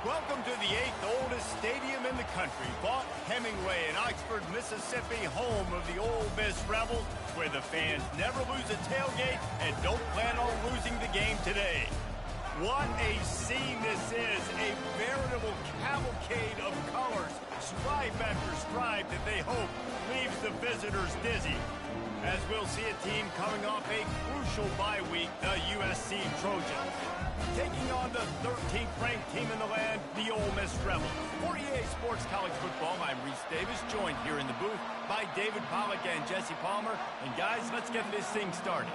Welcome to the 8th oldest stadium in the country, Vaught Hemingway in Oxford, Mississippi, home of the Ole Miss Rebels, where the fans never lose a tailgate and don't plan on losing the game today. What a scene this is, a veritable cavalcade of colors, stripe after stripe that they hope leaves the visitors dizzy. As we'll see a team coming off a crucial bye week, the USC Trojans, taking on the 13th ranked team in the land, the Ole Miss Rebels. For EA Sports College Football, I'm Reese Davis, joined here in the booth by David Pollack and Jesse Palmer. And guys, let's get this thing started.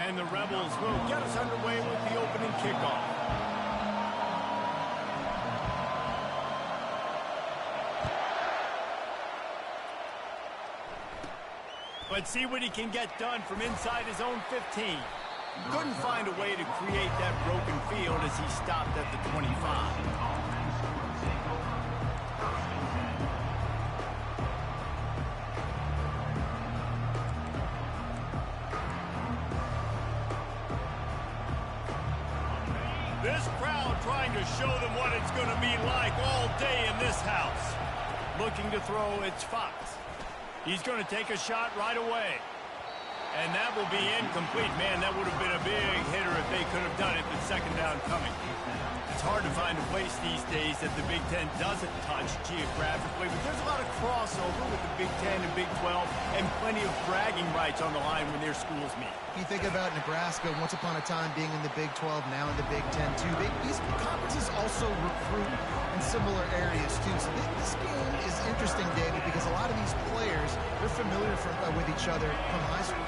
And the Rebels will get us underway with the opening kickoff. Let's see what he can get done from inside his own 15. Couldn't find a way to create that broken field as he stopped at the 25. This crowd trying to show them what it's going to be like all day in this house. Looking to throw, it's Fox. He's going to take a shot right away. And that will be incomplete. Man, that would have been a big hitter if they could have done it, but second down coming. It's hard to find a place these days that the Big Ten doesn't touch geographically, but there's a lot of crossover with the Big Ten and Big 12 and plenty of bragging rights on the line when their schools meet. You think about Nebraska once upon a time being in the Big 12, now in the Big 10 too. These conferences also recruit in similar areas too. So this game is interesting, David, because a lot of these players, they're familiar with each other from high school.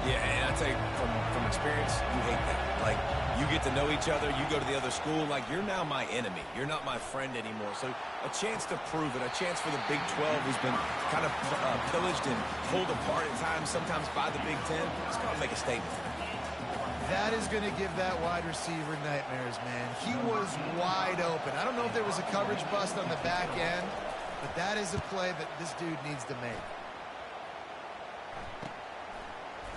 Yeah, and I tell you, from experience, you hate that. Like, you get to know each other, you go to the other school, like, you're now my enemy. You're not my friend anymore. So a chance to prove it, a chance for the Big 12, who's been kind of pillaged and pulled apart at times, sometimes by the Big 10, it's going to make a statement. That is going to give that wide receiver nightmares, man. He was wide open. I don't know if there was a coverage bust on the back end, but that is a play that this dude needs to make.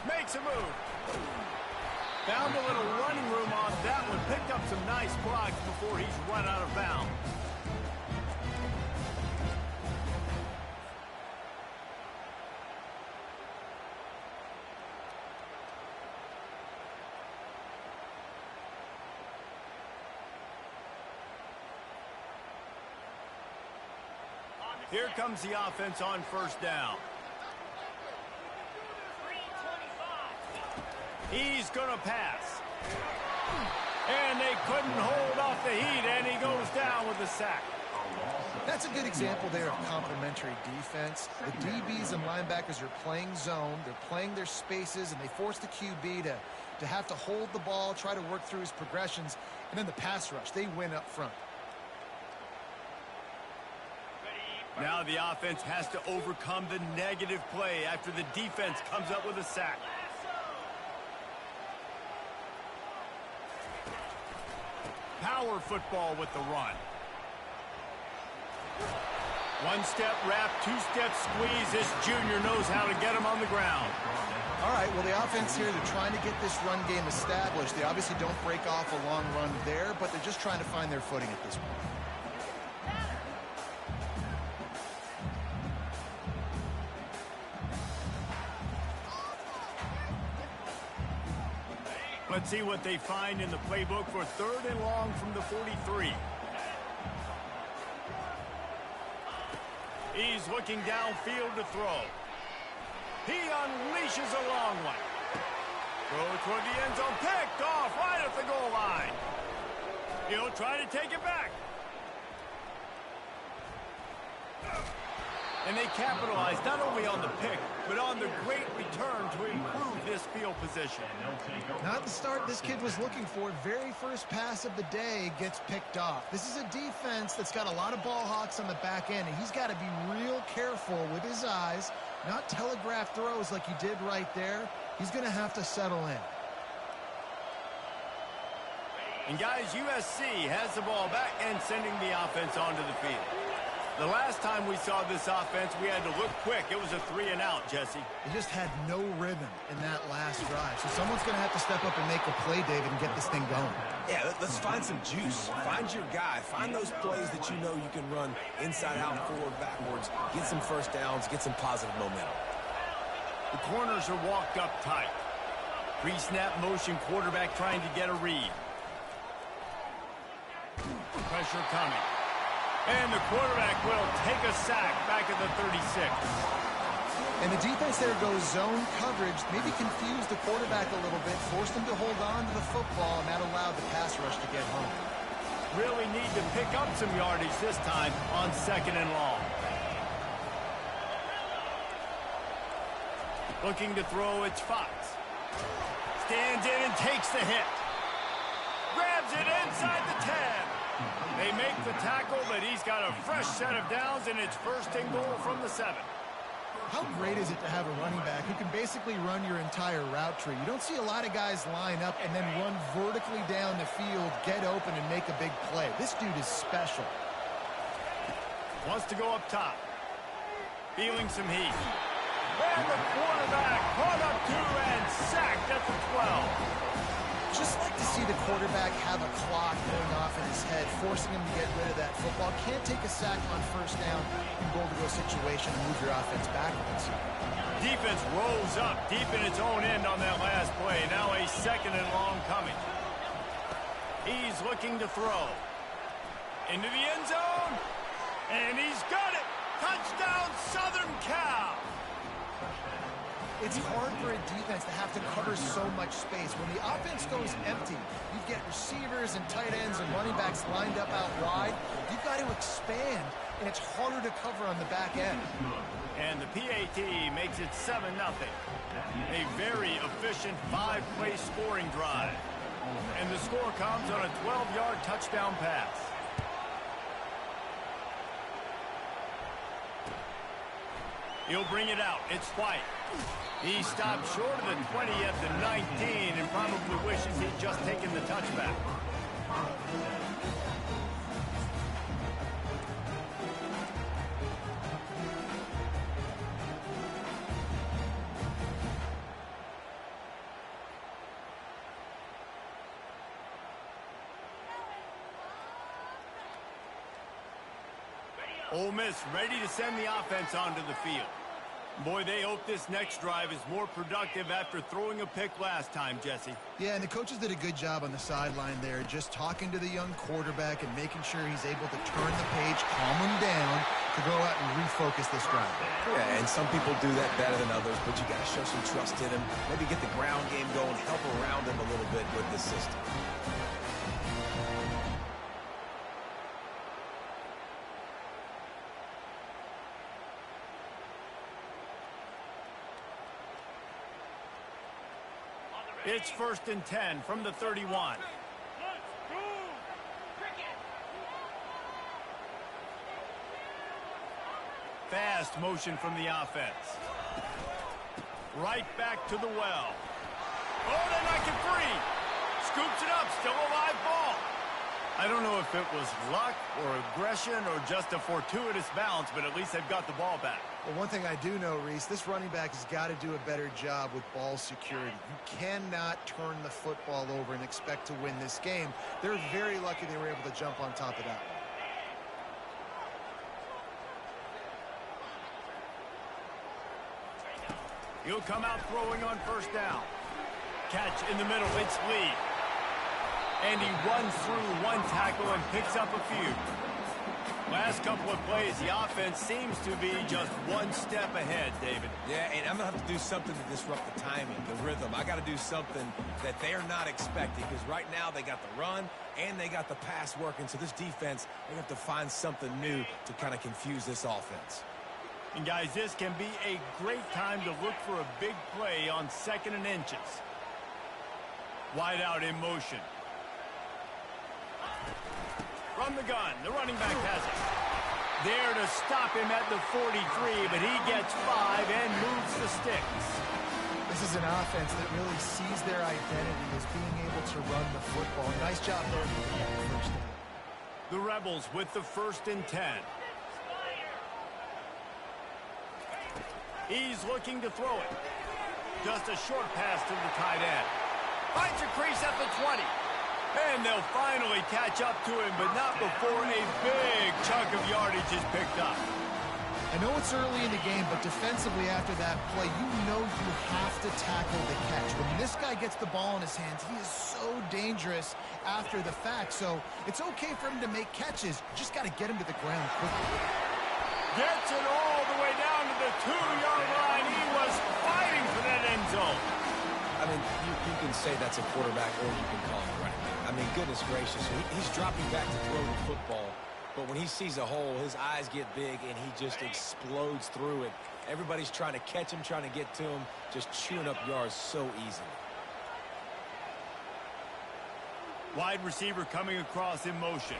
Makes a move. Found a little running room on that one. Picked up some nice blocks before he's run out of bounds. Here comes the offense on first down. He's going to pass. And they couldn't hold off the heat, and he goes down with a sack. That's a good example there of complementary defense. The DBs and linebackers are playing zone. They're playing their spaces, and they force the QB to have to hold the ball, try to work through his progressions, and then the pass rush. They win up front. Now the offense has to overcome the negative play after the defense comes up with a sack. Power football with the run. One step wrap, two-step squeeze. This junior knows how to get him on the ground. All right, well, the offense here, they're trying to get this run game established. They obviously don't break off a long run there, but they're just trying to find their footing at this point. Let's see what they find in the playbook for third and long from the 43. He's looking downfield to throw. He unleashes a long one. Throw toward the end zone, picked off right at the goal line. He'll try to take it back. And they capitalize not only on the pick, but on the great return to improve this field position. Not the start this kid was looking for. Very first pass of the day gets picked off. This is a defense that's got a lot of ball hawks on the back end, and he's got to be real careful with his eyes, not telegraph throws like he did right there. He's going to have to settle in. And guys, USC has the ball back and sending the offense onto the field. The last time we saw this offense, we had to look quick. It was a 3-and-out, Jesse. They just had no rhythm in that last drive. So someone's going to have to step up and make a play, David, and get this thing going. Yeah, let's find some juice. Find your guy. Find those plays that you know you can run inside out, forward, backwards. Get some first downs. Get some positive momentum. The corners are walked up tight. Pre-snap motion, quarterback trying to get a read. Pressure coming. And the quarterback will take a sack back at the 36. And the defense there goes zone coverage, maybe confused the quarterback a little bit, forced him to hold on to the football, and that allowed the pass rush to get home. Really need to pick up some yardage this time on 2nd and long. Looking to throw, it's Fox. Stands in and takes the hit. Grabs it inside the 10. They make the tackle, but he's got a fresh set of downs, and it's 1st and goal from the 7. How great is it to have a running back who can basically run your entire route tree? You don't see a lot of guys line up and then run vertically down the field, get open, and make a big play. This dude is special. Wants to go up top. Feeling some heat. And the quarterback caught up to and sacked at the 12. Just like to see the quarterback have a clock going off in his head, forcing him to get rid of that football. Can't take a sack on 1st down in goal-to-go situation and move your offense backwards. Defense rolls up deep in its own end on that last play. Now a 2nd and long coming. He's looking to throw. Into the end zone. And he's got it. Touchdown, Southern Cal. It's hard for a defense to have to cover so much space. When the offense goes empty, you get receivers and tight ends and running backs lined up out wide. You've got to expand, and it's harder to cover on the back end. And the PAT makes it 7-0. A very efficient 5-play scoring drive. And the score comes on a 12-yard touchdown pass. He'll bring it out. It's White. He stopped short of the 20 at the 19 and probably wishes he'd just taken the touchback. Ole Miss ready to send the offense onto the field. Boy, they hope this next drive is more productive after throwing a pick last time, Jesse. Yeah, and the coaches did a good job on the sideline there, just talking to the young quarterback and making sure he's able to turn the page, calm him down, to go out and refocus this drive. Yeah, and some people do that better than others, but you got to show some trust in him. Maybe get the ground game going, help around him a little bit with this system. It's 1st and 10 from the 31. Fast motion from the offense. Right back to the well. Oh, they knock it free. Scoops it up. Still a live ball. I don't know if it was luck or aggression or just a fortuitous bounce, but at least they've got the ball back. Well, one thing I do know, Reese, this running back has got to do a better job with ball security. You cannot turn the football over and expect to win this game. They're very lucky they were able to jump on top of that one. He'll come out throwing on 1st down. Catch in the middle. It's Lee. And he runs through one tackle and picks up a few. Last couple of plays, the offense seems to be just one step ahead, David. Yeah, and I'm going to have to do something to disrupt the timing, the rhythm. I got to do something that they're not expecting, because right now they got the run and they got the pass working. So this defense, they have to find something new to kind of confuse this offense. And guys, this can be a great time to look for a big play on 2nd and inches. Wide out in motion. From the gun, the running back has it. There to stop him at the 43, but he gets 5 and moves the sticks. This is an offense that really sees their identity as being able to run the football. Nice job, though, at the first down. The Rebels with the 1st and 10. He's looking to throw it. Just a short pass to the tight end. Finds a crease at the 20. And they'll finally catch up to him, but not before a big chunk of yardage is picked up. I know it's early in the game, but defensively after that play, you know you have to tackle the catch. When this guy gets the ball in his hands, he is so dangerous after the fact. So it's okay for him to make catches. Just got to get him to the ground quickly. Gets it all the way down to the 2-yard line. He was fighting for that end zone. I mean, you can say that's a quarterback or you can call him a running back. I mean, goodness gracious, he's dropping back to throw the football. But when he sees a hole, his eyes get big, and he just explodes through it. Everybody's trying to catch him, trying to get to him, just chewing up yards so easily. Wide receiver coming across in motion.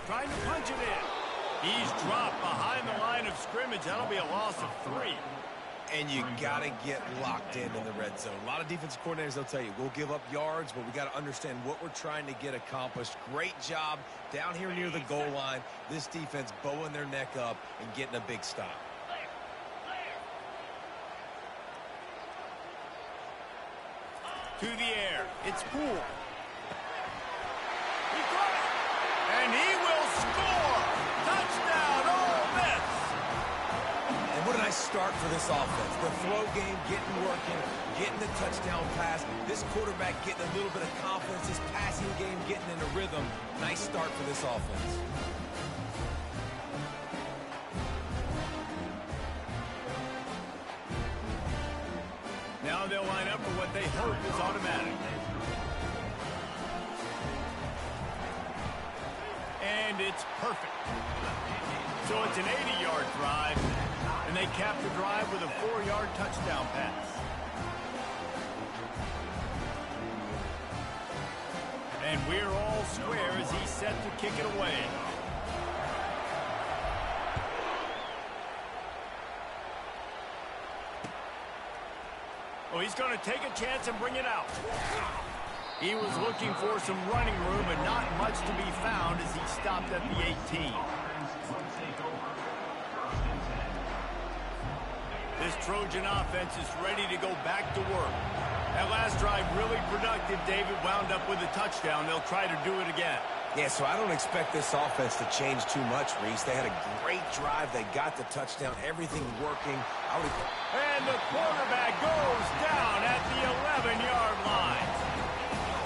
Trying to punch it in. He's dropped behind the line of scrimmage. That'll be a loss of 3. And you got to get locked in the red zone. A lot of defensive coordinators, they'll tell you, we'll give up yards, but we got to understand what we're trying to get accomplished. Great job down here near the goal line. This defense bowing their neck up and getting a big stop. To the air. It's Poole. He got it. And he will score. Touchdown, Ole Miss. And what a nice start for this offense. The throw game getting working, getting the touchdown pass. This quarterback getting a little bit of confidence. This passing game getting in a rhythm. Nice start for this offense. Now they'll line up for what they hope is automatic. And it's perfect. So it's an 80-yard drive, and they cap the drive with a 4-yard touchdown pass. And we're all square as he's set to kick it away. Oh, he's going to take a chance and bring it out. He was looking for some running room, but not much to be found as he stopped at the 18. This Trojan offense is ready to go back to work. That last drive really productive. David wound up with a touchdown. They'll try to do it again. Yeah, so I don't expect this offense to change too much, Reese. They had a great drive. They got the touchdown. Everything working. And the quarterback goes down at the 11-yard line.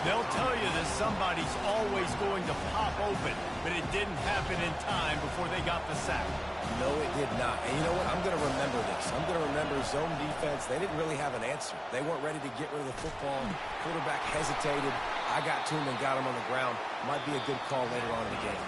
They'll tell you that somebody's always going to pop open, but it didn't happen in time before they got the sack. No, it did not. And you know what? I'm going to remember this. I'm going to remember zone defense. They didn't really have an answer. They weren't ready to get rid of the football. Quarterback hesitated. I got to him and got him on the ground. Might be a good call later on in the game.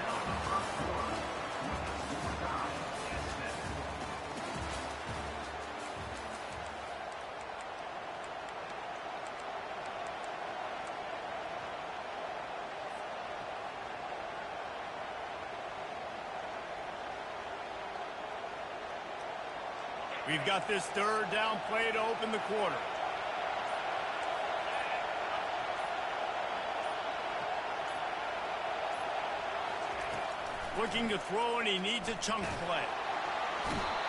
We've got this third down play to open the quarter. Looking to throw, and he needs a chunk play.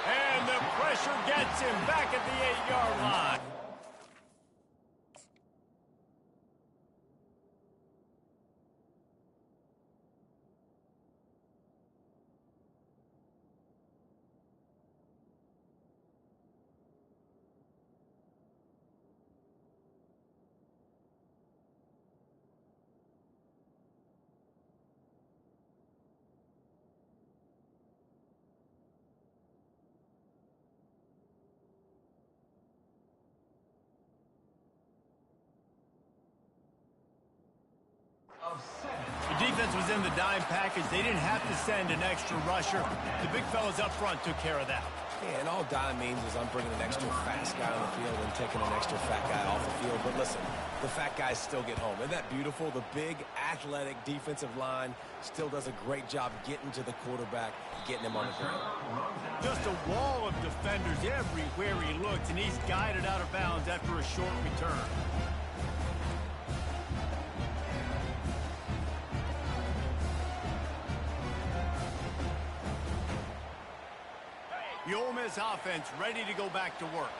And the pressure gets him back at the 8-yard line. The defense was in the dime package. They didn't have to send an extra rusher. The big fellas up front took care of that. Yeah, and all dime means is I'm bringing an extra fast guy on the field and taking an extra fat guy off the field. But listen, the fat guys still get home. Isn't that beautiful? The big, athletic defensive line still does a great job getting to the quarterback, getting him on the ground. Just a wall of defenders everywhere he looks, and he's guided out of bounds after a short return. The Ole Miss offense ready to go back to work.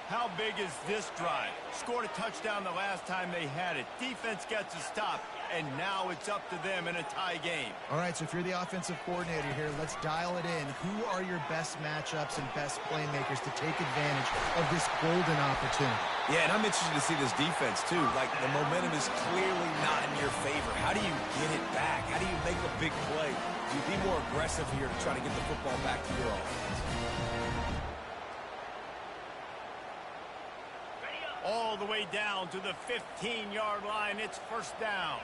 How big is this drive? Scored a touchdown the last time they had it. Defense gets a stop, and now it's up to them in a tie game. All right, so if you're the offensive coordinator here, let's dial it in. Who are your best matchups and best playmakers to take advantage of this golden opportunity? Yeah, and I'm interested to see this defense, too. Like, the momentum is clearly not in your favor. How do you get it back? How do you make a big play? Do you be more aggressive here to try to get the football back to your offense? All the way down to the 15-yard line. It's first down.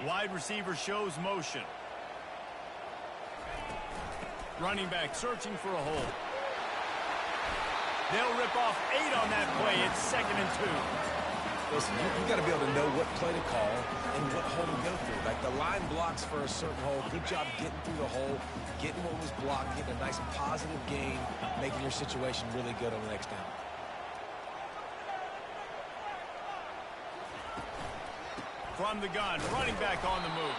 Wide receiver shows motion. Running back searching for a hole. They'll rip off 8 on that play. It's 2nd and 2. Listen, you got to be able to know what play to call and what hole to go through. Like, the line blocks for a certain hole. Good job getting through the hole, getting what was blocked, getting a nice positive gain, making your situation really good on the next down. From the gun, running back on the move.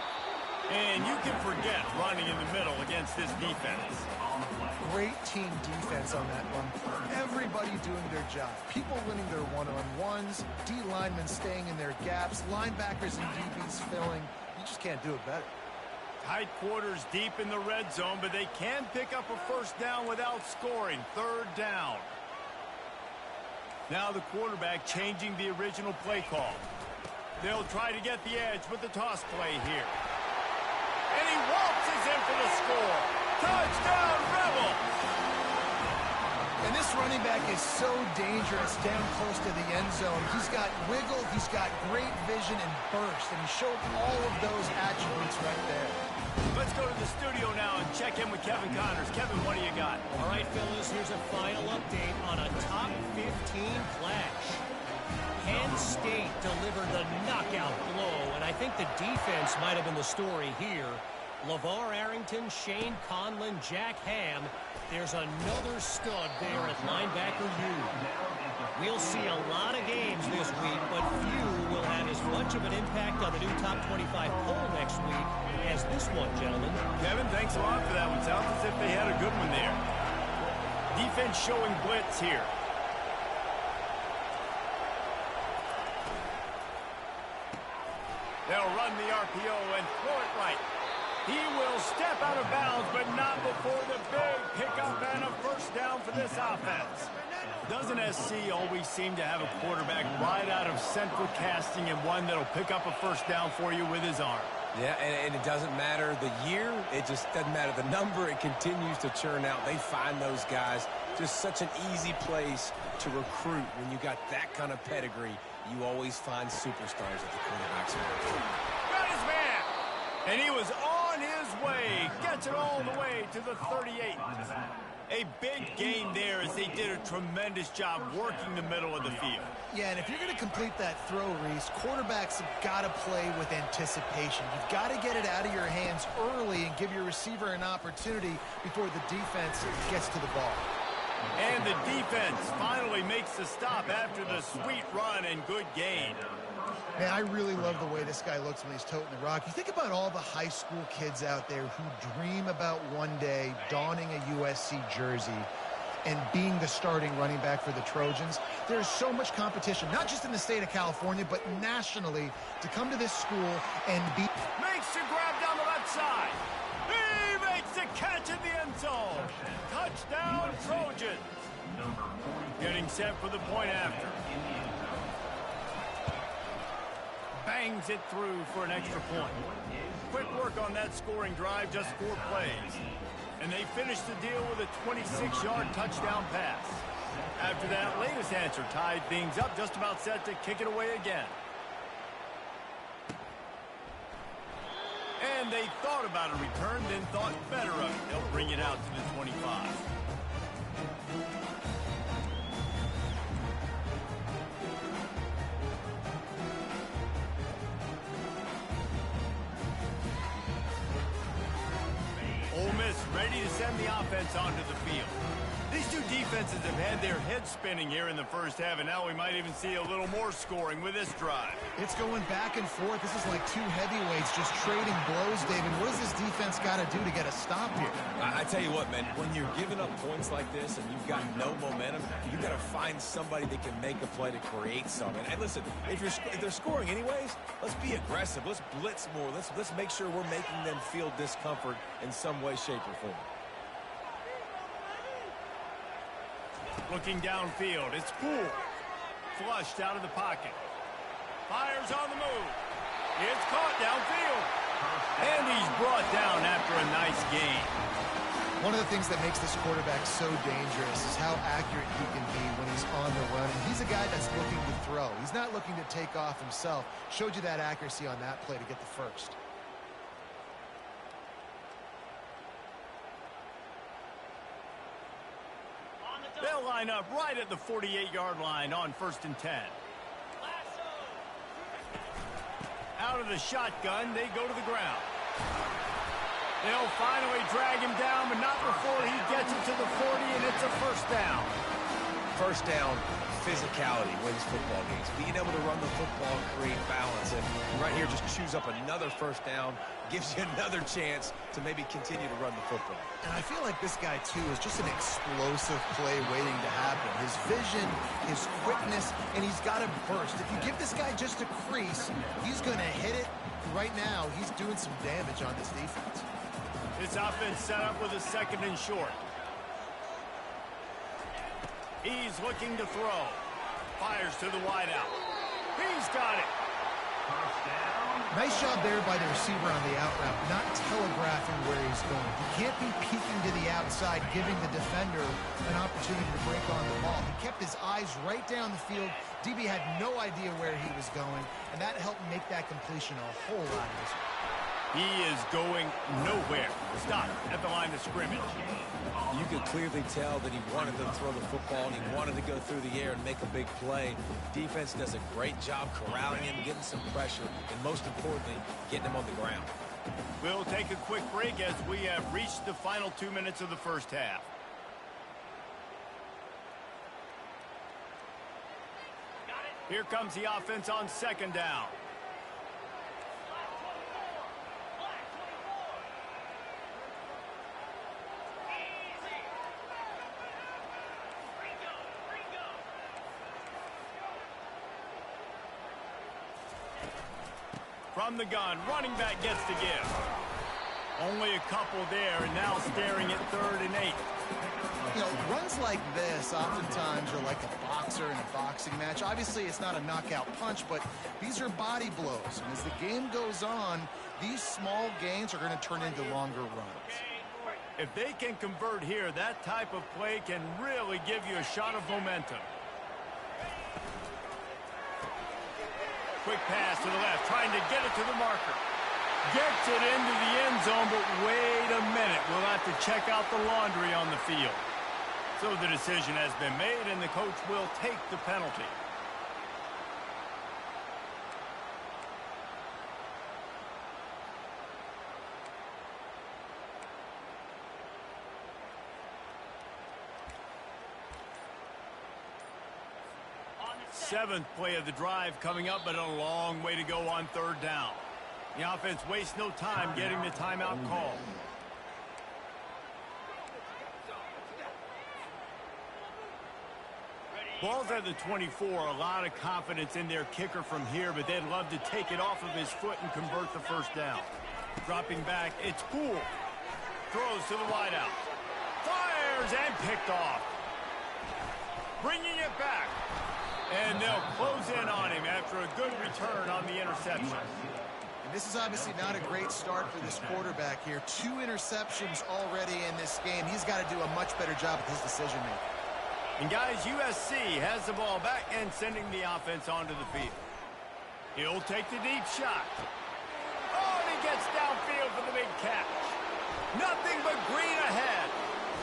And you can forget running in the middle against this defense. Great team defense on that one. Everybody doing their job. People winning their one-on-ones, D linemen staying in their gaps, linebackers and DBs filling. You just can't do it better. Tight quarters deep in the red zone, but they can pick up a first down without scoring. 3rd down. Now the quarterback changing the original play call. They'll try to get the edge with the toss play here. And he waltzes in for the score. Touchdown, Rebels! And this running back is so dangerous down close to the end zone. He's got wiggle, he's got great vision and burst, and he showed all of those attributes right there. Let's go to the studio now and check in with Kevin Connors. Kevin, what do you got? All right, fellas, here's a final update on a top 15 clash. Penn State delivered the knockout blow, and I think the defense might have been the story here. LeVar Arrington, Shane Conlon, Jack Ham. There's another stud there at linebacker U. We'll see a lot of games this week, but few will have as much of an impact on the new top 25 poll next week as this one, gentlemen. Kevin, thanks a lot for that one. Sounds as if they had a good one there. Defense showing blitz here. They'll run the RPO and throw it right. He will step out of bounds, but not before the big pickup and a first down for this offense. Doesn't SC always seem to have a quarterback right out of central casting and one that'll pick up a first down for you with his arm? Yeah, and it doesn't matter the year. It just doesn't matter the number. It continues to churn out. They find those guys. Just such an easy place to recruit when you got that kind of pedigree. You always find superstars at the quarterback spot. Got his man! And he was on his way. Gets it all the way to the 38. A big gain there as they did a tremendous job working the middle of the field. Yeah, and if you're going to complete that throw, Reese, quarterbacks have got to play with anticipation. You've got to get it out of your hands early and give your receiver an opportunity before the defense gets to the ball. And the defense finally makes the stop after the sweet run and good gain. Man, I really love the way this guy looks when he's toting the rock. You think about all the high school kids out there who dream about one day donning a USC jersey and being the starting running back for the Trojans. There's so much competition, not just in the state of California, but nationally, to come to this school and be... Makes the grab down the left side. He makes the catch in the end zone. Touchdown, Trojans. Getting set for the point after. Bangs it through for an extra point. Quick work on that scoring drive, just 4 plays. And they finish the deal with a 26-yard touchdown pass. After that latest answer tied things up, just about set to kick it away again. And they thought about a return, then thought better of it. They'll bring it out to the 25. Ole Miss ready to send the offense offense onto the field. These two defenses have had their heads spinning here in the first half, and now we might even see a little more scoring with this drive. It's going back and forth. This is like two heavyweights just trading blows, David. What does this defense got to do to get a stop here? I tell you what, man, when you're giving up points like this and you've got no momentum, you got to find somebody that can make a play to create something. And listen, if they're scoring anyways, let's be aggressive. Let's blitz more. Let's make sure we're making them feel discomfort in some way, shape, or form. Looking downfield, it's Poole. Flushed out of the pocket. Fires on the move. It's caught downfield. And he's brought down after a nice gain. One of the things that makes this quarterback so dangerous is how accurate he can be when he's on the run. And he's a guy that's looking to throw. He's not looking to take off himself. Showed you that accuracy on that play to get the first. They'll line up right at the 48-yard line on 1st and 10. Out of the shotgun, they go to the ground. They'll finally drag him down, but not before he gets it to the 40, and it's a first down. First down, physicality wins football games. Being able to run the football and create balance. And right here, just choose up another first down, gives you another chance to maybe continue to run the football. And I feel like this guy, too, is just an explosive play waiting to happen. His vision, his quickness, and he's got to burst. If you give this guy just a crease, he's going to hit it. Right now, he's doing some damage on this defense. This offense set up with a 2nd and short. He's looking to throw. Fires to the wideout. He's got it. Nice job there by the receiver on the out route, not telegraphing where he's going. He can't be peeking to the outside, giving the defender an opportunity to break on the ball. He kept his eyes right down the field. DB had no idea where he was going, and that helped make that completion a whole lot easier. He is going nowhere. Stop at the line of scrimmage. You could clearly tell that he wanted to throw the football and he wanted to go through the air and make a big play. Defense does a great job corralling him, getting some pressure, and most importantly, getting him on the ground. We'll take a quick break as we have reached the final 2 minutes of the first half. Here comes the offense on 2nd down. From the gun, running back gets to give. Only a couple there, and now staring at 3rd and 8. You know, runs like this oftentimes are like a boxer in a boxing match. Obviously, it's not a knockout punch, but these are body blows. And as the game goes on, these small gains are going to turn into longer runs. If they can convert here, that type of play can really give you a shot of momentum. Quick pass to the left, trying to get it to the marker. Gets it into the end zone, but wait a minute. We'll have to check out the laundry on the field. So the decision has been made, and the coach will take the penalty. Seventh play of the drive coming up, but a long way to go on 3rd down. The offense wastes no time getting the timeout call. Ball's at the 24. A lot of confidence in their kicker from here, but they'd love to take it off of his foot and convert the first down. Dropping back, it's Poole. Throws to the wideout. Fires and picked off. Bringing it back. And they'll close in on him after a good return on the interception. And this is obviously not a great start for this quarterback here. 2 interceptions already in this game. He's got to do a much better job with his decision-making. And guys, USC has the ball back and sending the offense onto the field. He'll take the deep shot. Oh, and he gets downfield for the big catch. Nothing but green ahead.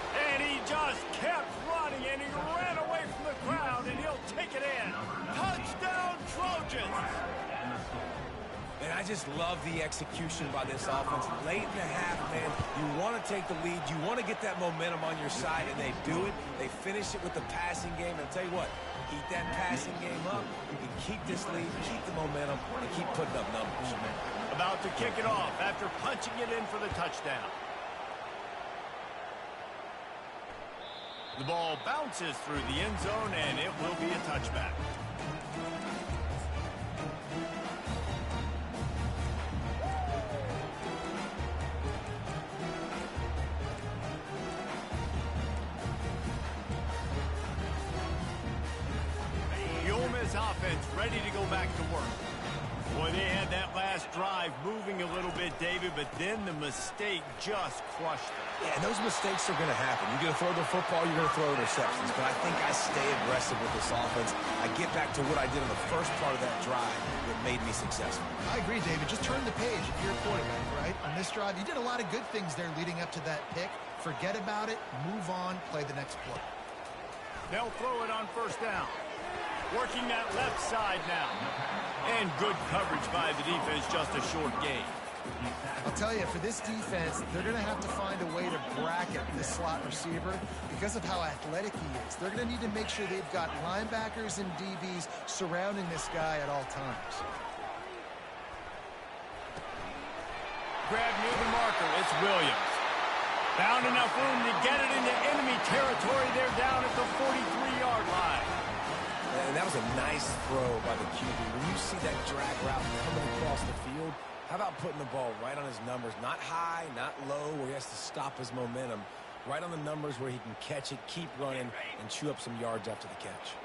And he just kept running, and he ran away from the crowd, and he'll take it in. Touchdown, Trojans! And I just love the execution by this offense. Late in the half, man, you want to take the lead. You want to get that momentum on your side, and they do it. They finish it with the passing game. And I'll tell you what, keep that passing game up. You can keep this lead, keep the momentum, and keep putting up numbers. About to kick it off after punching it in for the touchdown. The ball bounces through the end zone, and it will be a touchback. The Ole Miss offense ready to go back to work. Boy, they had that last drive moving a little bit, David, but then the mistake just crushed them. Yeah, and those mistakes are going to happen. You're going to throw the football, you're going to throw interceptions. But I think I stay aggressive with this offense. I get back to what I did on the first part of that drive that made me successful. I agree, David. Just turn the page if you're a quarterback, right? On this drive, you did a lot of good things there leading up to that pick. Forget about it, move on, play the next play. They'll throw it on first down. Working that left side now. And good coverage by the defense, just a short gain. I'll tell you, for this defense, they're going to have to find a way to bracket this slot receiver because of how athletic he is. They're going to need to make sure they've got linebackers and DBs surrounding this guy at all times. Grab near the marker. It's Williams. Found enough room to get it into enemy territory. They're down at the 43-yard line. And that was a nice throw by the QB. When you see that drag route coming across the field, how about putting the ball right on his numbers? Not high, not low, where he has to stop his momentum. Right on the numbers where he can catch it, keep running, and chew up some yards after the catch.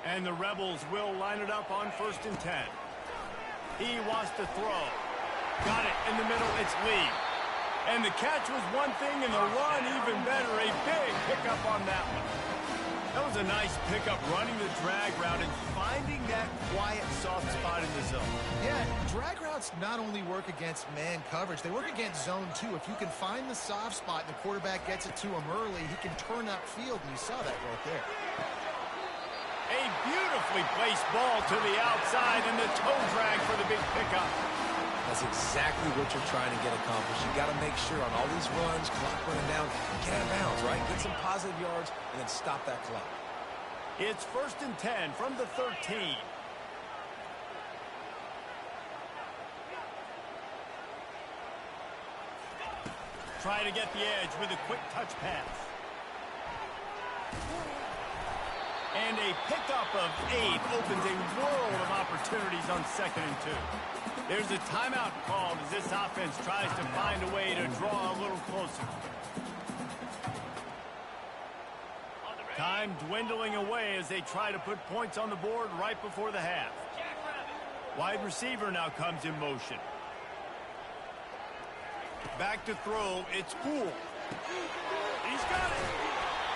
And the Rebels will line it up on 1st and 10. He wants to throw. Got it in the middle. It's Lee. And the catch was one thing, and the run even better. A big pickup on that one. That was a nice pickup, running the drag route and finding that quiet, soft spot in the zone. Yeah, drag routes not only work against man coverage, they work against zone too. If you can find the soft spot and the quarterback gets it to him early, he can turn upfield, and you saw that right there. A beautifully placed ball to the outside and the toe drag for the big pickup. That's exactly what you're trying to get accomplished. You got to make sure on all these runs, clock running down, get out of bounds, right? Get some positive yards and then stop that clock. It's 1st and 10 from the 13. Try to get the edge with a quick touch pass. And a pickup of 8 opens a world of opportunities on 2nd and 2. There's a timeout called as this offense tries to find a way to draw a little closer. Time dwindling away as they try to put points on the board right before the half. Wide receiver now comes in motion. Back to throw. It's Poole. He's got it.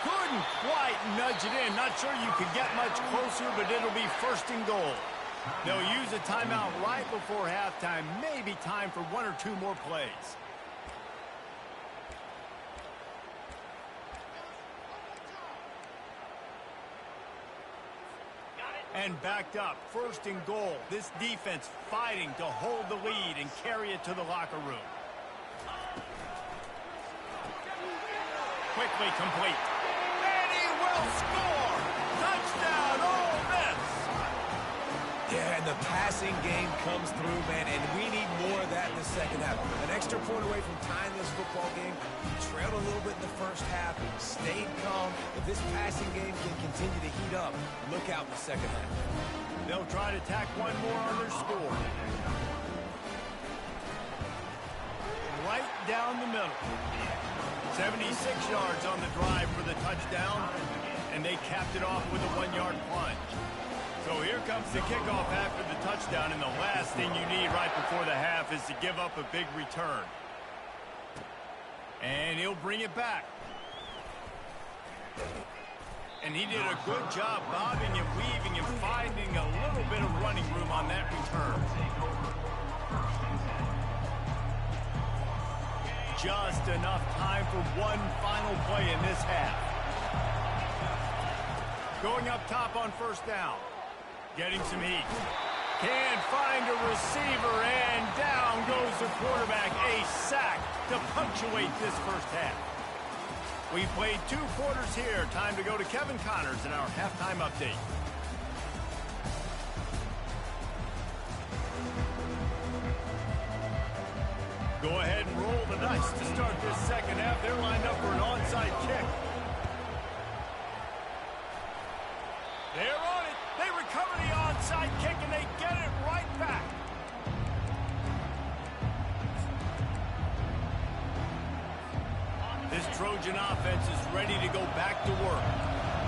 Couldn't quite nudge it in. Not sure you could get much closer, but it'll be 1st and goal. They'll use a timeout right before halftime. Maybe time for 1 or 2 more plays. And backed up, 1st and goal. This defense fighting to hold the lead and carry it to the locker room. Quickly complete. And he will score! Touchdown, Ole Miss! Yeah, and the passing game comes through, man, and we need more of that in the second half. An extra point away from tying this football game. We trailed a little bit in the first half, stayed calm. If this passing game can continue to heat up, look out in the second half. They'll try to tack one more on their score. Right down the middle. 76 yards on the drive for the touchdown, and they capped it off with a 1-yard plunge. So here comes the kickoff after the touchdown, and the last thing you need right before the half is to give up a big return. And he'll bring it back. And he did a good job bobbing and weaving and finding a little bit of running room on that return. Just enough time for one final play in this half. Going up top on 1st down. Getting some heat. Can't find a receiver, and down goes the quarterback. A sack to punctuate this first half. We've played 2 quarters here. Time to go to Kevin Connors in our halftime update. Go ahead and roll the dice to start this second half. They're lined up for an onside kick. They're on it. They recover the onside kick, and they get it right back. This Trojan offense is ready to go back to work.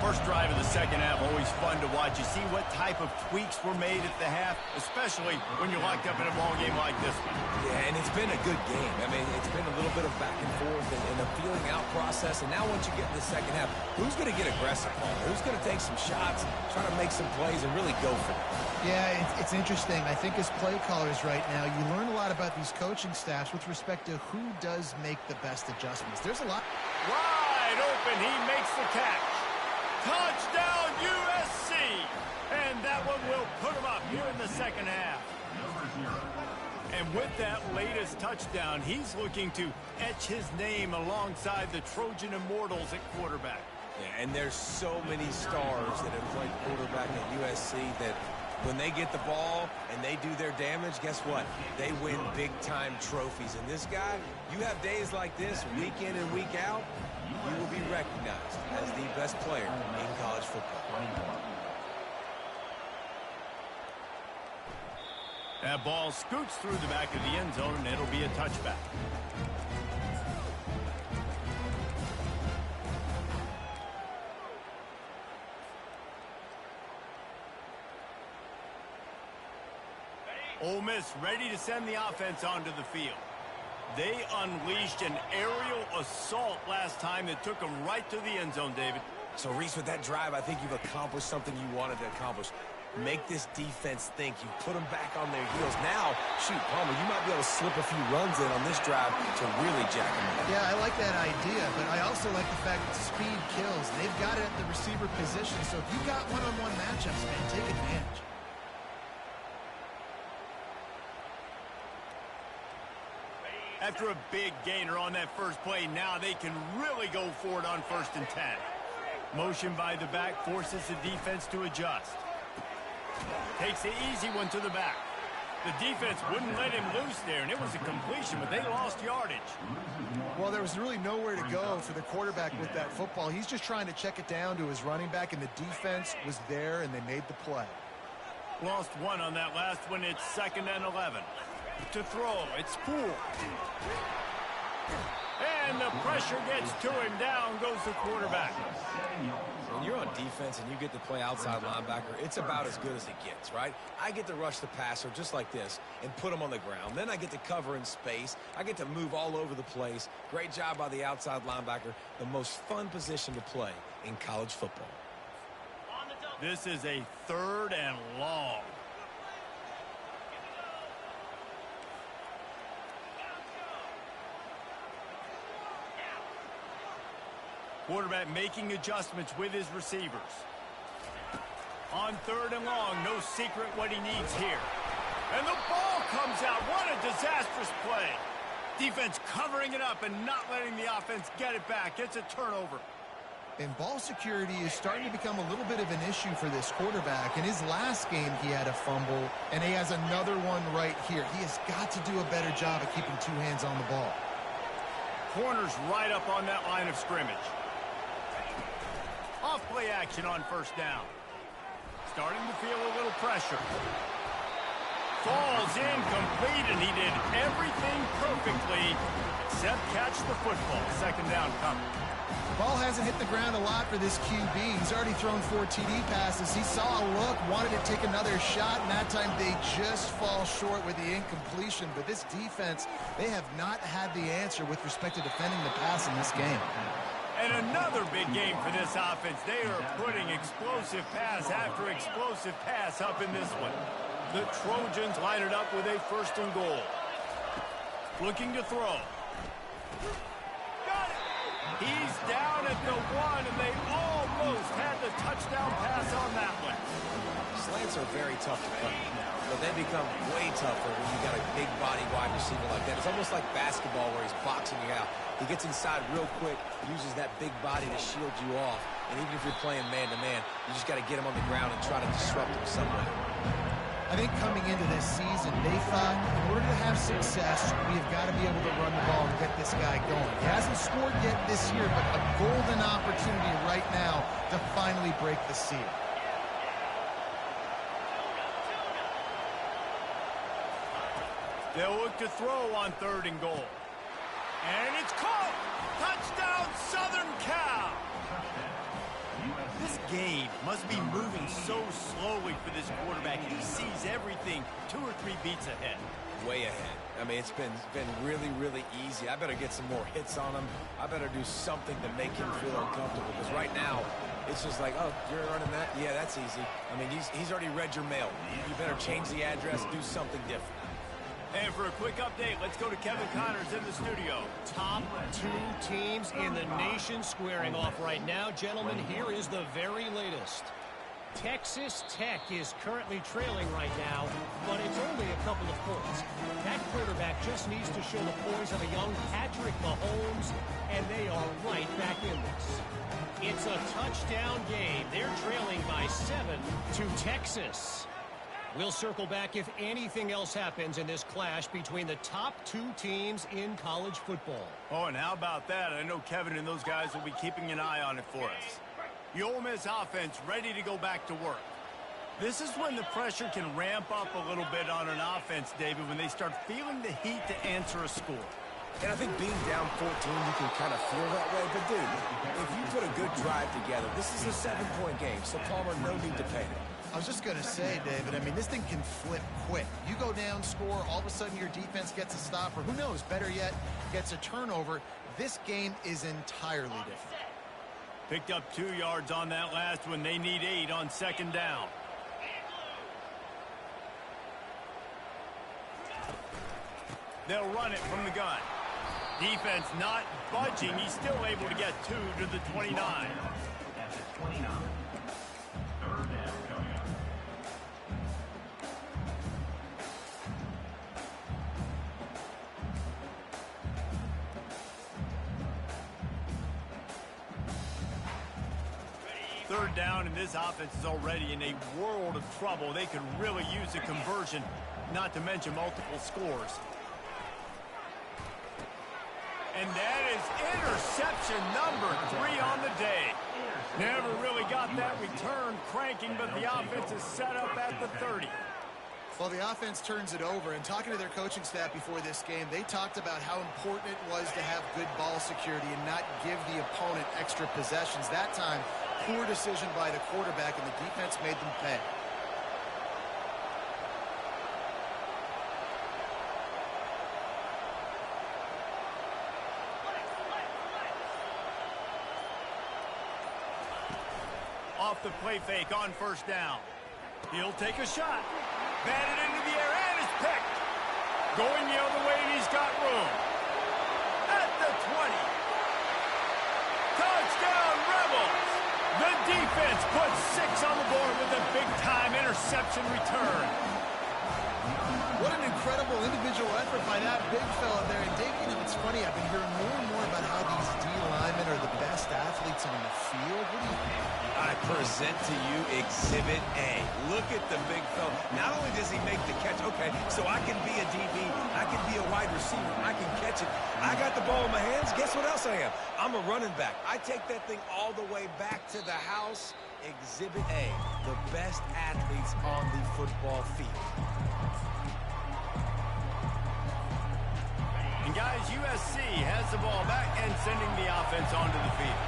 First drive of the second half, always fun to watch. You see what type of tweaks were made at the half, especially when you're locked up in a ball game like this one. Yeah, and it's been a good game. I mean, it's been a little bit of back and forth and a feeling out process. And now once you get in the second half, who's going to get aggressive, Paul? Who's going to take some shots, try to make some plays, and really go for it? Yeah, it's interesting. I think as play callers right now, you learn a lot about these coaching staffs with respect to who does make the best adjustments. There's a lot. Wide open, he makes the catch. Touchdown, USC! And that one will put him up here in the second half. And with that latest touchdown, he's looking to etch his name alongside the Trojan Immortals at quarterback. Yeah, and there's so many stars that have played quarterback at USC that when they get the ball and they do their damage, guess what? They win big-time trophies. And this guy, you have days like this, week in and week out, you will be recognized as the best player in college football. That ball scoots through the back of the end zone, and it'll be a touchback. Ole Miss ready to send the offense onto the field. They unleashed an aerial assault last time that took them right to the end zone, David. So, Reese, with that drive, I think you've accomplished something you wanted to accomplish. Make this defense think. You put them back on their heels. Now, shoot, Palmer, you might be able to slip a few runs in on this drive to really jack them up. Yeah, I like that idea, but I also like the fact that speed kills. They've got it at the receiver position, so if you got one-on-one matchups, man, take advantage. After a big gainer on that first play, now they can really go for it on 1st and 10. Motion by the back forces the defense to adjust. Takes the easy one to the back. The defense wouldn't let him loose there, and it was a completion, but they lost yardage. Well, there was really nowhere to go for the quarterback with that football. He's just trying to check it down to his running back, and the defense was there, and they made the play. Lost one on that last one. It's 2nd and 11. To throw, it's Poole. And the pressure gets to him. Down goes the quarterback. When you're on defense and you get to play outside linebacker, it's about as good as it gets, right? I get to rush the passer just like this and put him on the ground. Then I get to cover in space. I get to move all over the place. Great job by the outside linebacker. The most fun position to play in college football. This is a 3rd and long. Quarterback making adjustments with his receivers. On 3rd and long, no secret what he needs here. And the ball comes out. What a disastrous play. Defense covering it up and not letting the offense get it back. It's a turnover. And ball security is starting to become a little bit of an issue for this quarterback. In his last game, he had a fumble, and he has another one right here. He has got to do a better job of keeping 2 hands on the ball. Corners right up on that line of scrimmage. Off play action on 1st down. Starting to feel a little pressure. Falls incomplete, and he did everything perfectly except catch the football. 2nd down coming. Ball hasn't hit the ground a lot for this QB. He's already thrown 4 TD passes. He saw a look, wanted to take another shot, and that time they just fall short with the incompletion. But this defense, they have not had the answer with respect to defending the pass in this game. And another big game for this offense. They are putting explosive pass after explosive pass up in this one. The Trojans line it up with a 1st and goal. Looking to throw. Got it! He's down at the 1, and they almost had the touchdown pass on that one. Slant Giants are very tough to play, but they become way tougher when you got a big body wide receiver like that. It's almost like basketball where he's boxing you out. He gets inside real quick, uses that big body to shield you off, and even if you're playing man-to-man, you just got to get him on the ground and try to disrupt him some way. I think coming into this season, they thought in order to have success, we have got to be able to run the ball and get this guy going. He hasn't scored yet this year, but a golden opportunity right now to finally break the seal. They'll look to throw on 3rd and goal. And it's caught! Touchdown, Southern Cal! This game must be moving so slowly for this quarterback. He sees everything 2 or 3 beats ahead. Way ahead. I mean, it's been really, really easy. I better get some more hits on him. I better do something to make him feel uncomfortable. Because right now, it's just like, oh, you're running that? Yeah, that's easy. I mean, he's already read your mail. You better change the address, do something different. And for a quick update, let's go to Kevin Connors in the studio. Top 2 teams in the nation squaring off right now. Gentlemen, here is the very latest. Texas Tech is currently trailing right now, but it's only a couple of points. That quarterback just needs to show the poise of a young Patrick Mahomes, and they are right back in this. It's a touchdown game. They're trailing by 7 to Texas. We'll circle back if anything else happens in this clash between the top 2 teams in college football. Oh, and how about that? I know Kevin and those guys will be keeping an eye on it for us. The Ole Miss offense ready to go back to work. This is when the pressure can ramp up a little bit on an offense, David, when they start feeling the heat to answer a score. And I think being down 14, you can kind of feel that way. But, dude, if you put a good drive together, this is a 7-point game, so Palmer, no need to panic. I was just going to say, David, I mean, this thing can flip quick. You go down, score, all of a sudden your defense gets a stop, or who knows, better yet, gets a turnover. This game is entirely different. Picked up 2 yards on that last one. They need 8 on 2nd down. They'll run it from the gun. Defense not budging. He's still able to get 2 to the 29. Third down, and this offense is already in a world of trouble. They could really use a conversion, not to mention multiple scores. And that is interception number 3 on the day. Never really got that return cranking, but the offense is set up at the 30. Well, the offense turns it over, and talking to their coaching staff before this game, they talked about how important it was to have good ball security and not give the opponent extra possessions. That time, poor decision by the quarterback, and the defense made them pay. Off the play fake on 1st down. He'll take a shot. Batted into the air, and it's picked. Going the other way, and he's got room. At the 20. Touchdown, Rebels! The defense puts 6 on the board with a big-time interception return. What an incredible individual effort by that big fella there. And Dave, you know, it's funny, I've been hearing more and more about how these D linemen are the best athletes on the field. What do you think? I present to you Exhibit A. Look at the big fella. Not only does he make the catch, okay, so I can be a DB, I can be a wide receiver, I can catch it. I got the ball in my hands. Guess what else I am? I'm a running back. I take that thing all the way back to the house. Exhibit A, the best athletes on the football field. And guys, USC has the ball back and sending the offense onto the field.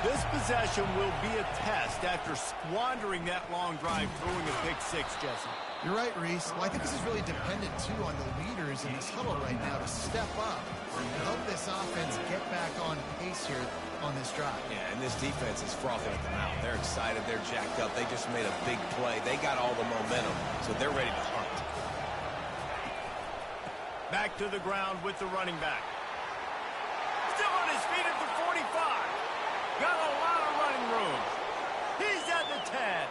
This possession will be a test after squandering that long drive, throwing a pick-6, Jesse. You're right, Reese. Well, I think this is really dependent, too, on the leaders in this huddle right now to step up and help this offense get back on pace here on this drive. Yeah, and this defense is frothing at the mouth. They're excited. They're jacked up. They just made a big play. They got all the momentum, so they're ready to hunt. Back to the ground with the running back. Still on his feet at the 45. Got a lot of running room. He's at the 10.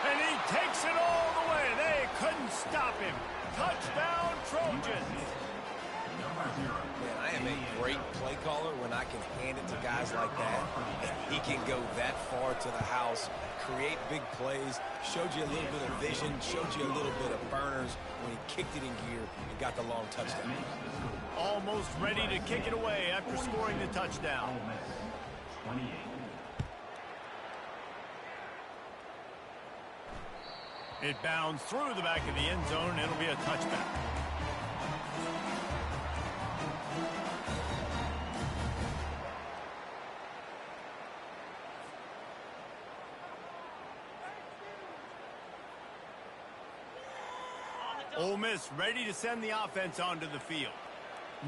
And he takes it all the way. They couldn't stop him. Touchdown, Trojans. Man, I am a great play caller when I can hand it to guys like that. And he can go that far to the house, create big plays, showed you a little bit of vision, showed you a little bit of burners when he kicked it in gear and got the long touchdown. Almost ready to kick it away after scoring the touchdown. It bounds through the back of the end zone. It'll be a touchback. Ole Miss ready to send the offense onto the field.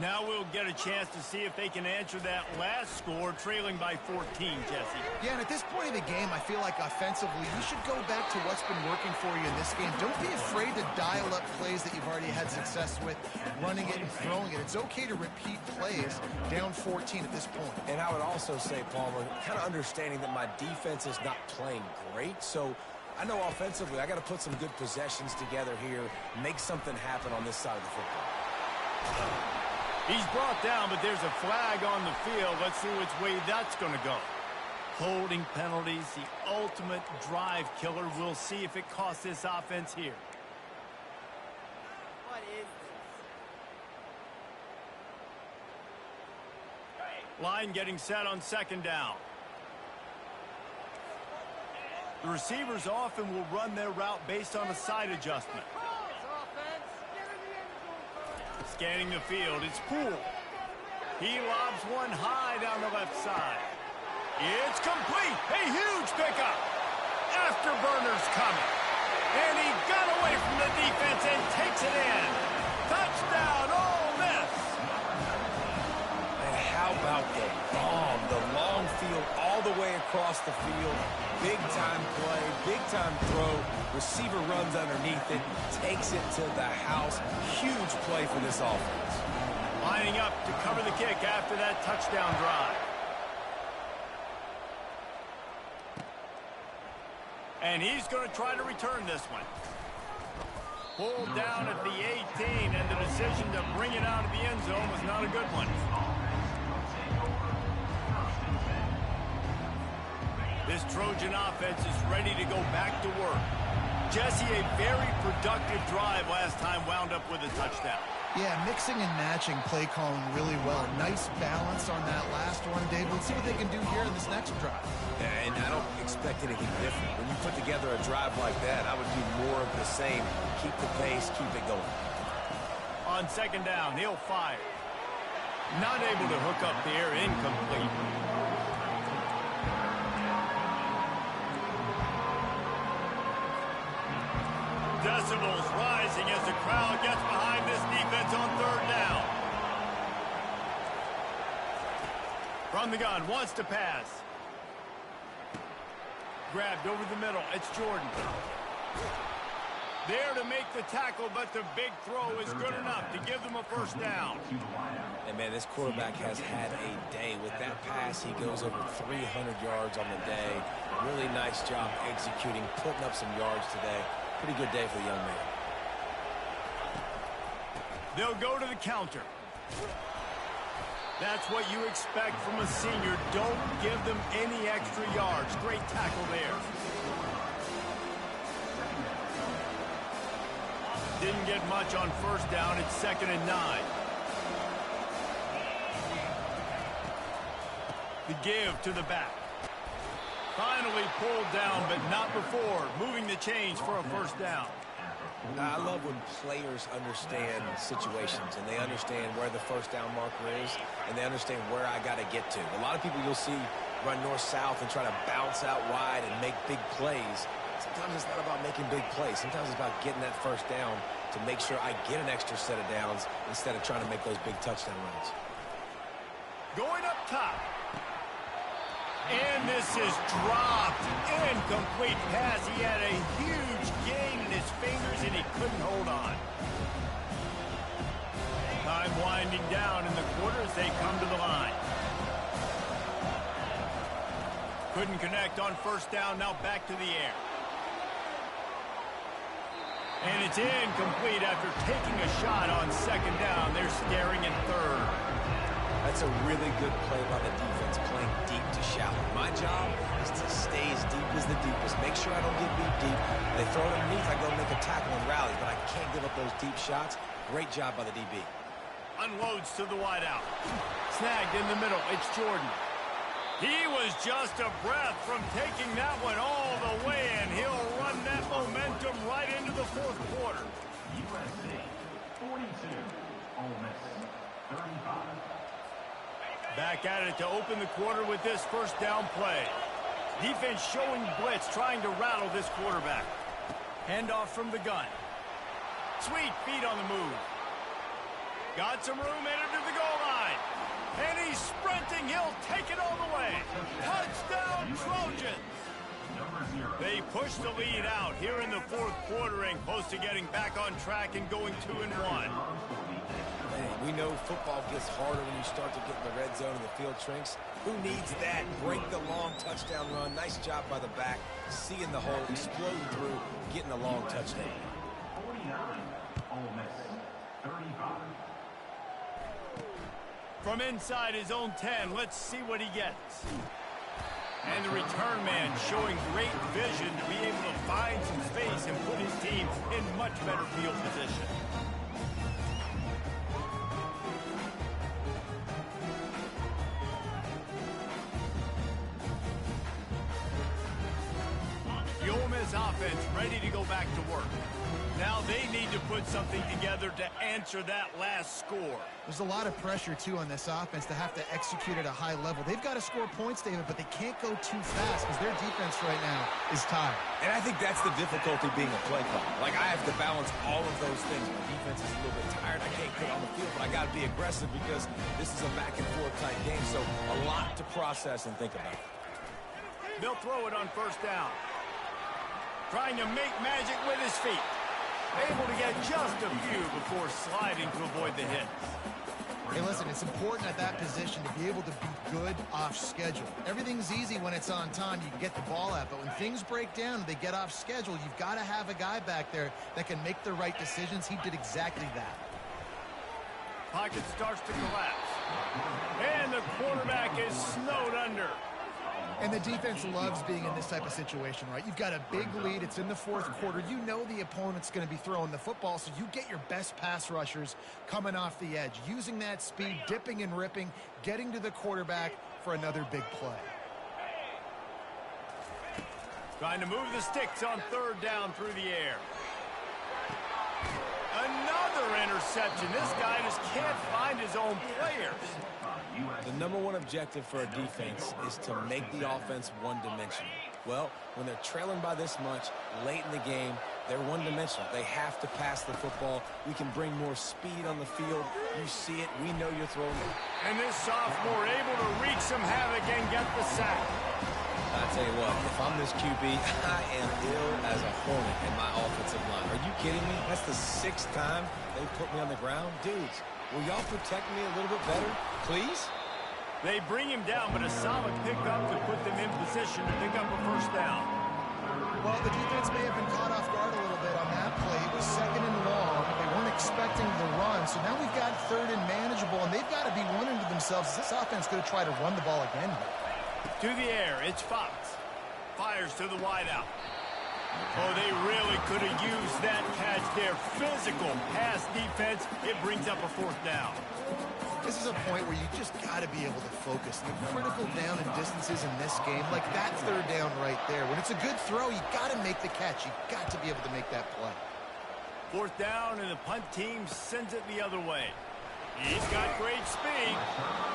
Now we'll get a chance to see if they can answer that last score, trailing by 14, Jesse. Yeah, and at this point of the game, I feel like offensively, you should go back to what's been working for you in this game. Don't be afraid to dial up plays that you've already had success with, running it and throwing it. It's okay to repeat plays down 14 at this point. And I would also say, Palmer, kind of understanding that my defense is not playing great, so I know offensively I got to put some good possessions together here, make something happen on this side of the football. He's brought down, but there's a flag on the field. Let's see which way that's going to go. Holding penalties, the ultimate drive killer. We'll see if it costs this offense here. What is this? Line getting set on second down. The receivers often will run their route based on a side adjustment. Scanning the field, it's Poole. He lobs one high down the left side. It's complete. A huge pickup. Afterburners coming. And he got away from the defense and takes it in. Touchdown, Ole Miss. And how about the bomb? The long field all the way across the field. Big-time play, big-time throw. Receiver runs underneath it, takes it to the house. Huge play for this offense. Lining up to cover the kick after that touchdown drive. And he's going to try to return this one. Pulled down at the 18, and the decision to bring it out of the end zone was not a good one. This Trojan offense is ready to go back to work. Jesse, a very productive drive last time, wound up with a touchdown. Yeah, mixing and matching play calling really well. Nice balance on that last one, Dave. Let's see what they can do here in this next drive. And I don't expect anything different. When you put together a drive like that, I would do more of the same. Keep the pace, keep it going. On second down, he'll fire. Not able to hook up the air, incomplete. Decibels rising as the crowd gets behind this defense on third down. From the gun, wants to pass. Grabbed over the middle. It's Jordan. There to make the tackle, but the big throw is good enough to give them a first down. And, man, this quarterback has had a day. With that pass, he goes over 300 yards on the day. Really nice job executing, putting up some yards today. Pretty good day for the young man. They'll go to the counter. That's what you expect from a senior. Don't give them any extra yards. Great tackle there. Didn't get much on first down. It's 2nd and 9. The give to the back. Finally pulled down, but not before. Moving the chains for a first down. I love when players understand situations and they understand where the first down marker is and they understand where I got to get to. A lot of people you'll see run north-south and try to bounce out wide and make big plays. Sometimes it's not about making big plays. Sometimes it's about getting that first down to make sure I get an extra set of downs instead of trying to make those big touchdown runs. Going up top. And this is dropped. Incomplete pass. He had a huge gain in his fingers, and he couldn't hold on. Time winding down in the quarter as they come to the line. Couldn't connect on first down. Now back to the air. And it's incomplete after taking a shot on second down. They're staring at third. That's a really good play by the defense, playing deep to shallow. My job is to stay as deep as the deepest. Make sure I don't get beat deep. They throw it underneath, I go make a tackle and rally, but I can't give up those deep shots. Great job by the DB. Unloads to the wideout. Snagged in the middle. It's Jordan. He was just a breath from taking that one all the way, and he'll run that momentum right into the fourth quarter. USC 42, Ole Miss 35. Back at it to open the quarter with this first down play. Defense showing blitz, trying to rattle this quarterback. Handoff from the gun. Sweet feet on the move. Got some room, entered to the goal line. And he's sprinting. He'll take it all the way. Touchdown, Trojans. They push the lead out here in the fourth quarter and close to getting back on track and going 2-1. Man, we know football gets harder when you start to get in the red zone and the field shrinks. Who needs that? Break the long touchdown run. Nice job by the back. Seeing the hole, exploding through, getting a long touchdown. 49, Ole Miss 35. From inside his own 10, let's see what he gets. And the return man showing great vision to be able to find some space and put his team in much better field position. The Ole Miss offense ready to go back to work. Now they need to put something together to answer that last score. There's a lot of pressure, too, on this offense to have to execute at a high level. They've got to score points, David, but they can't go too fast because their defense right now is tired. And I think that's the difficulty being a play caller. Like, I have to balance all of those things. My defense is a little bit tired. I can't get on the field, but I got to be aggressive because this is a back-and-forth type game, so a lot to process and think about. They'll throw it on first down. Trying to make magic with his feet. Able to get just a few before sliding to avoid the hit. Hey, listen, it's important at that position to be able to be good off schedule. Everything's easy when it's on time. You can get the ball out, but when things break down, they get off schedule. You've got to have a guy back there that can make the right decisions. He did exactly that. Pocket starts to collapse. And the quarterback is snowed under. And the defense loves being in this type of situation, right? You've got a big lead. It's in the fourth quarter. You know the opponent's going to be throwing the football, so you get your best pass rushers coming off the edge, using that speed, dipping and ripping, getting to the quarterback for another big play. Trying to move the sticks on third down through the air. Another interception. This guy just can't find his own players. The number one objective for a defense is to make the offense one-dimensional. Well, when they're trailing by this much, late in the game, they're one-dimensional. They have to pass the football. We can bring more speed on the field. You see it. We know you're throwing it. And this sophomore able to wreak some havoc and get the sack. I tell you what, if I'm this QB, I am ill as a hornet in my offensive line. Are you kidding me? That's the 6th time they put me on the ground. Dudes, will y'all protect me a little bit better, please? They bring him down, but a solid pickup to put them in position to pick up a first down. Well, the defense may have been caught off guard a little bit on that play. It was 2nd and long. They weren't expecting the run, so now we've got 3rd and manageable, and they've got to be wondering to themselves, is this offense going to try to run the ball again here? To the air, it's Fox. Fires to the wideout. Oh, they really could have used that catch there. Physical pass defense. It brings up a fourth down. This is a point where you just got to be able to focus. The critical down and distances in this game, like that 3rd down right there. When it's a good throw, you got to make the catch. You got to be able to make that play. Fourth down, and the punt team sends it the other way. He's got great speed.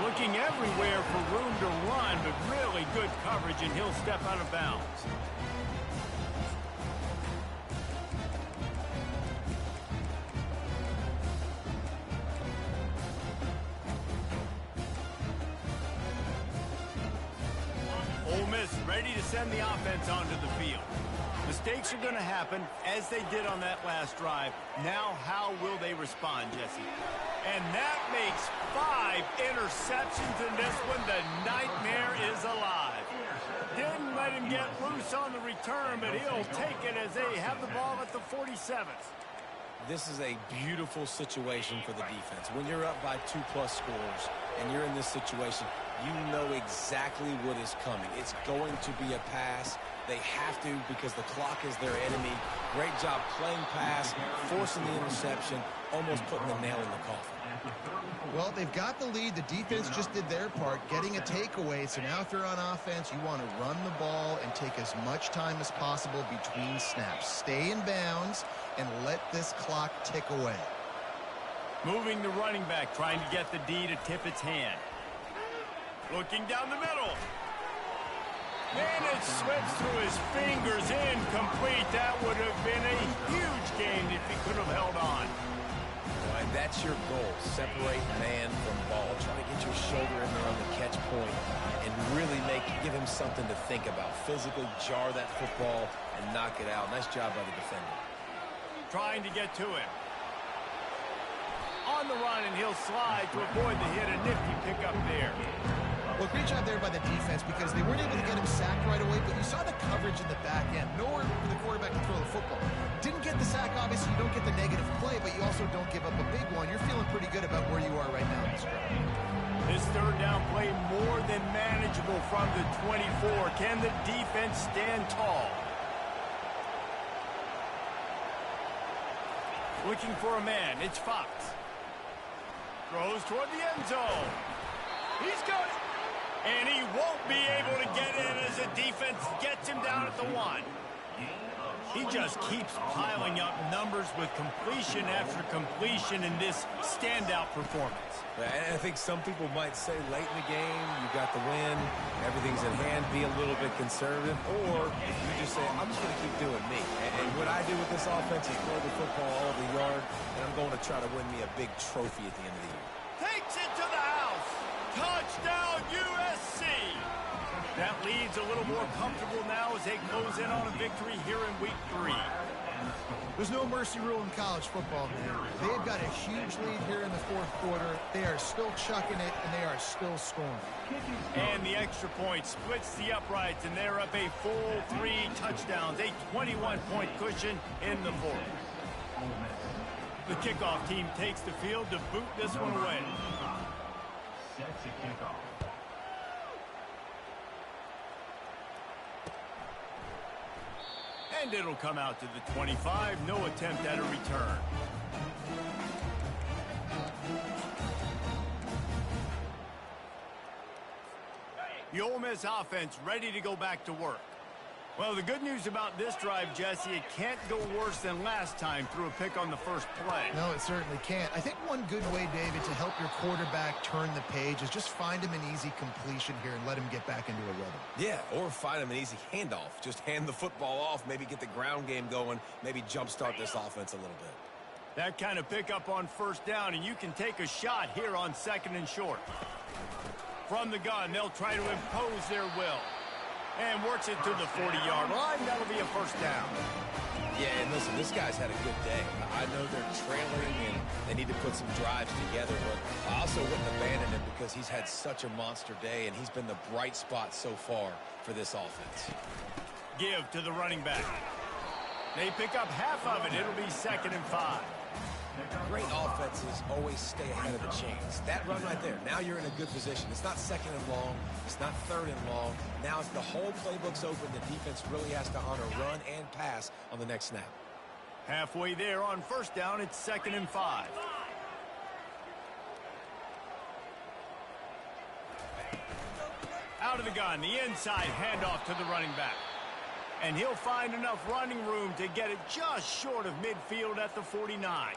Looking everywhere for room to run, but really good coverage, and he'll step out of bounds. Ole Miss ready to send the offense onto the field. Mistakes are going to happen, as they did on that last drive. Now, how will they respond, Jesse? And that makes 5 interceptions in this one. The nightmare is alive. Didn't let him get loose on the return, but he'll take it as they have the ball at the 47th. This is a beautiful situation for the defense. When you're up by 2+ scores and you're in this situation, you know exactly what is coming. It's going to be a pass. They have to because the clock is their enemy. Great job playing pass, forcing the interception, almost putting the nail in the coffin. Well, they've got the lead. The defense just did their part, getting a takeaway. So now if you're on offense, you want to run the ball and take as much time as possible between snaps. Stay in bounds and let this clock tick away. Moving the running back, trying to get the D to tip its hand. Looking down the middle. And it slips through his fingers, incomplete. That would have been a huge gain if he could have held on. And that's your goal. Separate man from ball. Try to get your shoulder in there on the catch point and really give him something to think about. Physically jar that football and knock it out. Nice job by the defender. Trying to get to him. On the run, and he'll slide to avoid the hit. A nifty pickup there. Well, great job there by the defense because they weren't able to get him sacked right away, but you saw the coverage in the back end. Nowhere for the quarterback to throw the football. Didn't get the sack, obviously. You don't get the negative play, but you also don't give up a big one. You're feeling pretty good about where you are right now in this drive. This third down play more than manageable from the 24. Can the defense stand tall? Looking for a man. It's Fox. Throws toward the end zone. He's got it. And he won't be able to get in as the defense gets him down at the 1. He just keeps piling up numbers with completion after completion in this standout performance. And I think some people might say late in the game, you got the win, everything's in hand, be a little bit conservative. Or you just say, I'm just going to keep doing me. And what I do with this offense is throw the football all over the yard, and I'm going to try to win me a big trophy at the end of the year. Takes it to the house. Touchdown, USC. That lead's a little more comfortable now as they close in on a victory here in week 3. There's no mercy rule in college football, man. They've got a huge lead here in the 4th quarter. They are still chucking it, and they are still scoring. And the extra point splits the uprights, and they're up a full 3 touchdowns, a 21-point cushion in the 4th. The kickoff team takes the field to boot this one away. Set to kickoff. And it'll come out to the 25. No attempt at a return. The Ole Miss offense ready to go back to work. Well, the good news about this drive, Jesse, it can't go worse than last time through a pick on the first play. No, it certainly can't. I think one good way, David, to help your quarterback turn the page is just find him an easy completion here and let him get back into a rhythm. Yeah, or find him an easy handoff. Just hand the football off, maybe get the ground game going, maybe jumpstart this offense a little bit. That kind of pickup on first down, and you can take a shot here on 2nd and short. From the gun, they'll try to impose their will. And works it to the 40-yard line. That'll be a first down. Yeah, and listen, this guy's had a good day. I know they're trailing and they need to put some drives together, but I also wouldn't abandon him because he's had such a monster day and he's been the bright spot so far for this offense. Give to the running back. They pick up half of it. It'll be 2nd and 5. Great offenses always stay ahead of the chains. That run right there, now you're in a good position. It's not 2nd and long. It's not 3rd and long. Now if the whole playbook's open, the defense really has to honor run and pass on the next snap. Halfway there on first down, it's 2nd and 5. Out of the gun, the inside handoff to the running back. And he'll find enough running room to get it just short of midfield at the 49.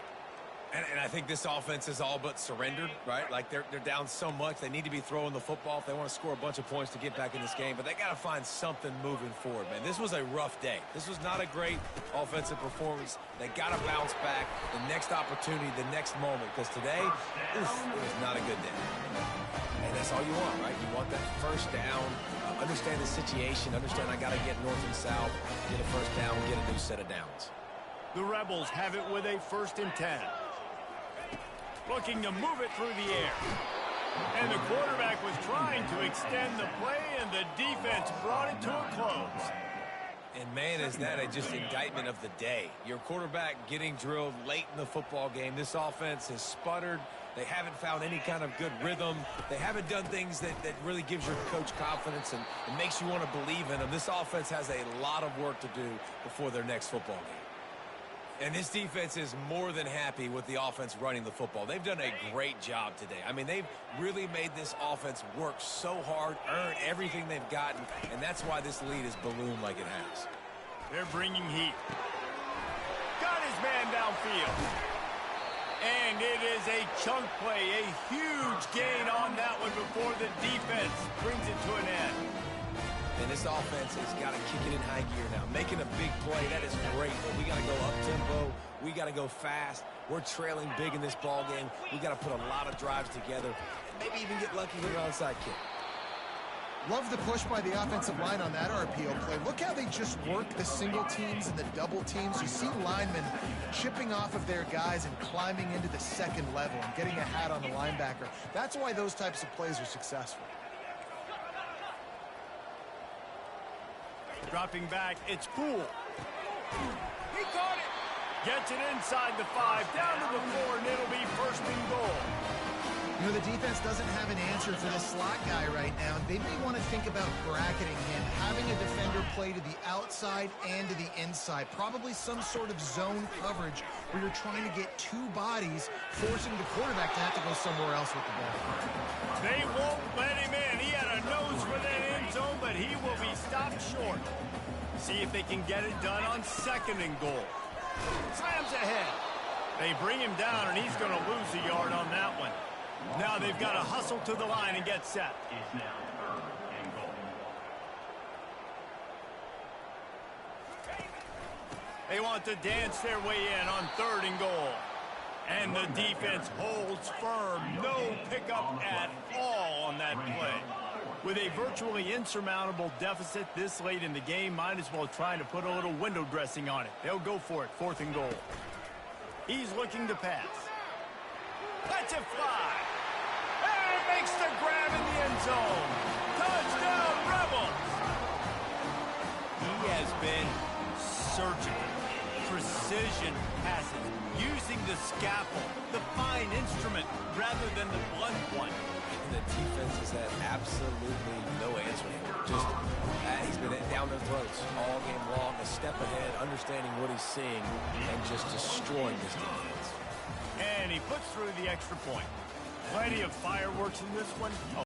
And I think this offense is all but surrendered, right? Like they're down so much, they need to be throwing the football if they want to score a bunch of points to get back in this game. But they got to find something moving forward, man. This was a rough day. This was not a great offensive performance. They got to bounce back the next opportunity, the next moment. Because today, it was not a good day. And that's all you want, right? You want that first down. Understand the situation. Understand I got to get north and south, get a first down, get a new set of downs. The Rebels have it with a 1st and 10. Looking to move it through the air. And the quarterback was trying to extend the play, and the defense brought it to a close. And, man, is that just indictment of the day. Your quarterback getting drilled late in the football game. This offense has sputtered. They haven't found any kind of good rhythm. They haven't done things that really gives your coach confidence and makes you want to believe in them. This offense has a lot of work to do before their next football game. And this defense is more than happy with the offense running the football. They've done a great job today. I mean, they've really made this offense work so hard, earn everything they've gotten, and that's why this lead has ballooned like it has. They're bringing heat. Got his man downfield. And it is a chunk play, a huge gain on that one before the defense brings it to an end. And this offense has got to kick it in high gear now. Making a big play, that is great, but we got to go up-tempo. We got to go fast. We're trailing big in this ball game. We got to put a lot of drives together and maybe even get lucky with an onside kick. Love the push by the offensive line on that RPO play. Look how they just work the single teams and the double teams. You see linemen chipping off of their guys and climbing into the second level and getting a hat on the linebacker. That's why those types of plays are successful. Dropping back, it's Poole. He caught it. Gets it inside the 5, down to the 4, and it'll be first and goal. You know, the defense doesn't have an answer for the slot guy right now. They may want to think about bracketing him, having a defender play to the outside and to the inside. Probably some sort of zone coverage where you're trying to get two bodies, forcing the quarterback to have to go somewhere else with the ball. They won't let him in. He had a nose for that end zone, but he will be stopped short. See if they can get it done on second and goal. Slams ahead. They bring him down, and he's going to lose a yard on that one. Now they've got to hustle to the line and get set. It's now third and goal. They want to dance their way in on third and goal. And the defense holds firm. No pickup at all on that play. With a virtually insurmountable deficit this late in the game, might as well try to put a little window dressing on it. They'll go for it, fourth and goal. He's looking to pass. Lets it fly. And makes the grab in the end zone. Touchdown, Rebels! He has been surgical. Precision passes, using the scalpel, the fine instrument, rather than the blunt one. And the defense has had absolutely no answer for him. Just, he's been down their throats all game long, a step ahead, understanding what he's seeing, and just destroying this defense. And he puts through the extra point. Plenty of fireworks in this one.